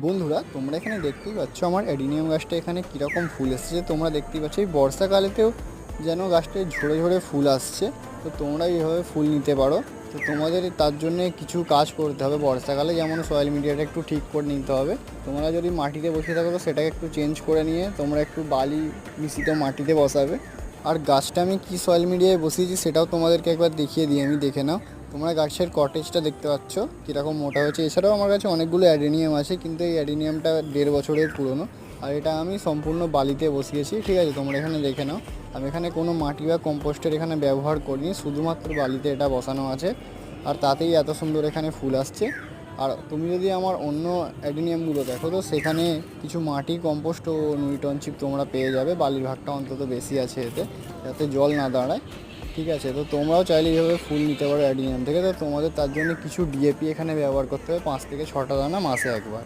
বন্ধুরা, তোমরা এখানে দেখতেই পাচ্ছ আমার অ্যাডিনিয়াম গাছটা এখানে কীরকম ফুল এসেছে। তোমরা দেখতেই পাচ্ছ এই বর্ষাকালেতেও যেন গাছটায় ঝরে ঝরে ফুল আসছে। তো তোমরা এইভাবে ফুল নিতে পারো। তো তোমাদের তার জন্যে কিছু কাজ করতে হবে বর্ষাকালে, যেমন সয়েল মিডিয়াটা একটু ঠিক করে নিতে হবে। তোমরা যদি মাটিতে বসে থাকো তো সেটাকে একটু চেঞ্জ করে নিয়ে তোমরা একটু বালি মিশ্রিত মাটিতে বসাবে। আর গাছটা আমি কী সয়েল মিডিয়ায় বসিয়েছি সেটাও তোমাদেরকে একবার দেখিয়ে দিই, আমি দেখে নাও। তোমরা গাছের কটেজটা দেখতে পাচ্ছ কীরকম মোটা হয়েছে। এছাড়াও আমার কাছে অনেকগুলো অ্যাডেনিয়াম আছে, কিন্তু এই অ্যাডেনিয়ামটা 1.5 বছরের পুরনো। আর এটা আমি সম্পূর্ণ বালিতে বসিয়েছি, ঠিক আছে? তোমরা এখানে দেখে নাও, আমি এখানে কোনো মাটি বা কম্পোস্টের এখানে ব্যবহার করিনি, শুধুমাত্র বালিতে এটা বসানো আছে। আর তাতেই এত সুন্দর এখানে ফুল আসছে। আর তুমি যদি আমার অন্য অ্যাডেনিয়ামগুলো দেখো তো সেখানে কিছু মাটি, কম্পোস্ট ও নিউটন চিপ তোমরা পেয়ে যাবে। বালির ভাগটা অন্তত বেশি আছে এতে, যাতে জল না দাঁড়ায়, ঠিক আছে? তো তোমরাও চাইলে এইভাবে ফুল নিতে পারো অ্যাডেনিয়াম থেকে। তো তোমাদের তার জন্য কিছু ডিএপি এখানে ব্যবহার করতে হবে, 5 থেকে 6টা দানা মাসে একবার।